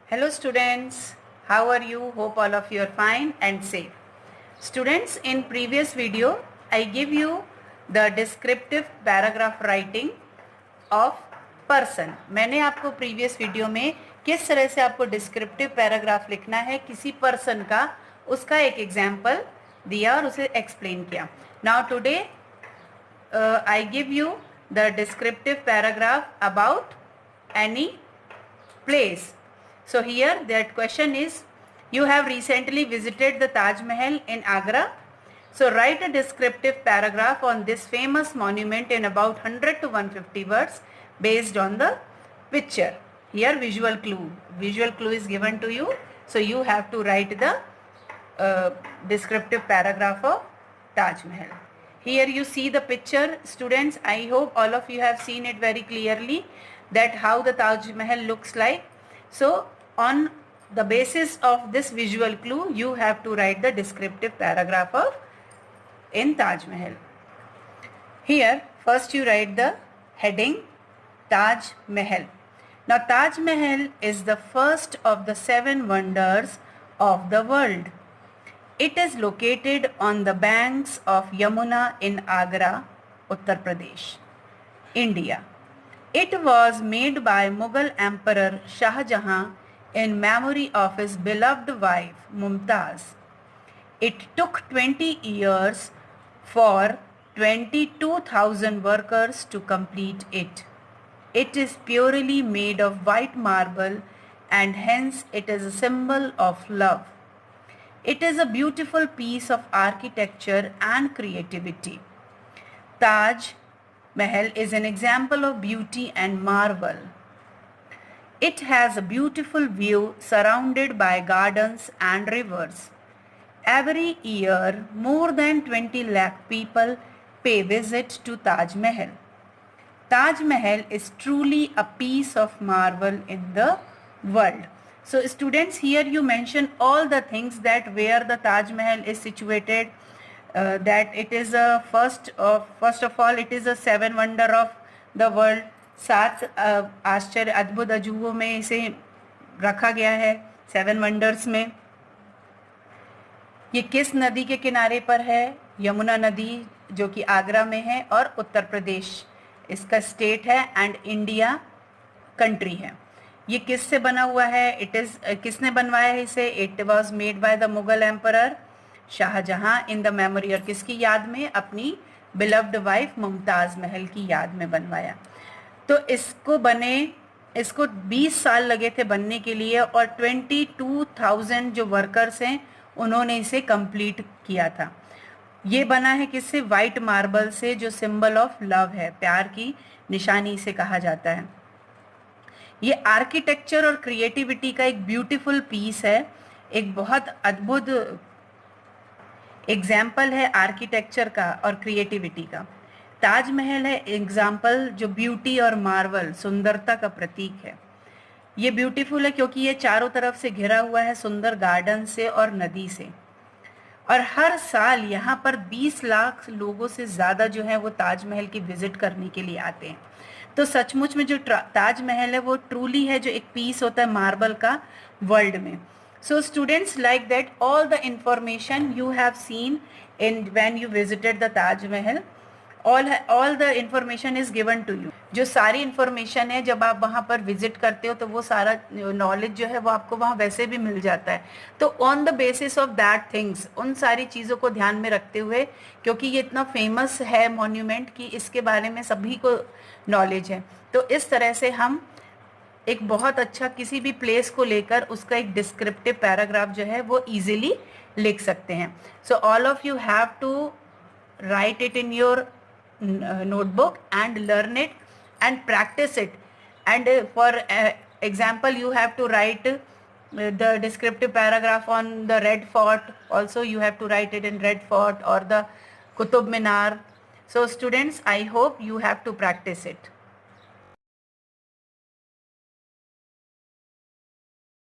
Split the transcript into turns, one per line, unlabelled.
Hello students, how are you? Hope all of you are fine and safe. Students, in previous video, I give you the descriptive paragraph writing of person. मैंने आपको previous video में किस तरह से आपको descriptive paragraph लिखना है किसी person का, उसका एक example दिया और उसे explain किया. Now today I give you the descriptive paragraph about any place. So here that question is, you have recently visited the Taj Mahal in Agra. So write a descriptive paragraph on this famous monument in about 100 to 150 words based on the picture. Here visual clue is given to you. So you have to write the descriptive paragraph of Taj Mahal. Here you see the picture, students. I hope all of you have seen it very clearly that how the Taj Mahal looks like. So on the basis of this visual clue, you have to write the descriptive paragraph of in Taj Mahal. Here first you write the heading Taj Mahal. Now Taj Mahal is the first of the 7 wonders of the world. It is located on the banks of Yamuna in Agra, Uttar Pradesh, India. It was made by Mughal Emperor Shah Jahan in memory of his beloved wife Mumtaz. It took 20 years for 22,000 workers to complete it. It is purely made of white marble and hence it is a symbol of love. It is a beautiful piece of architecture and creativity. Taj Mahal is an example of beauty and marvel. It has a beautiful view surrounded by gardens and rivers. Every year, more than 20 lakh people pay visit to Taj Mahal. Taj Mahal is truly a piece of marvel in the world. So students, here you mention all the things that where the Taj Mahal is situated, that it is a first of all it is a 7 wonder of the world. 7 आश्चर्य अद्भुत अजूबों में इसे रखा गया है 7 wonders में. ये किस नदी के किनारे पर है? यमुना नदी, जो कि आगरा में है और उत्तर प्रदेश इसका स्टेट है एंड इंडिया कंट्री है. ये किससे बना हुआ है? किसने बनवाया है इसे? It was made by the Mughal emperor Shahjahan in the memory, और किसकी याद में? अपनी बिलव्ड वाइफ मुमताज महल की याद में बनवाया. तो इसको 20 साल लगे थे बनने के लिए और 22,000 जो वर्कर्स हैं उन्होंने इसे कंप्लीट किया था. ये बना है किससे? वाइट मार्बल से, जो सिंबल ऑफ लव है, प्यार की निशानी इसे कहा जाता है. ये आर्किटेक्चर और क्रिएटिविटी का एक ब्यूटीफुल पीस है, एक बहुत अद्भुत एग्जाम्पल है आर्किटेक्चर का और क्रिएटिविटी का. ताज महल है एग्जाम्पल जो ब्यूटी और मार्वल, सुंदरता का प्रतीक है. ये ब्यूटीफुल है क्योंकि ये चारों तरफ से घिरा हुआ है सुंदर गार्डन से और नदी से, और हर साल यहाँ पर 20 लाख लोगों से ज़्यादा जो है वो ताजमहल की विजिट करने के लिए आते हैं. तो सचमुच में जो ताजमहल है वो ट्रूली है जो एक पीस होता है मार्बल का वर्ल्ड में. So students, like that all the information you have seen in when you visited the Taj Mahal, all the information is given to you. जो सारी इंफॉर्मेशन है जब आप वहाँ पर विजिट करते हो तो वो सारा नॉलेज जो है वो आपको वहाँ वैसे भी मिल जाता है. तो on the basis of that things, उन सारी चीज़ों को ध्यान में रखते हुए, क्योंकि ये इतना फेमस है मॉन्यूमेंट कि इसके बारे में सभी को नॉलेज है, तो इस तरह से हम एक बहुत अच्छा किसी भी प्लेस को लेकर उसका एक डिस्क्रिप्टिव पैराग्राफ जो है वो इजीली लिख सकते हैं. So all of you have to write it in your notebook and learn it and practice it. And for example, you have to write the descriptive paragraph on the Red Fort. Also you have to write it in Red Fort or the Qutub Minar. So students, I hope you have to practice it.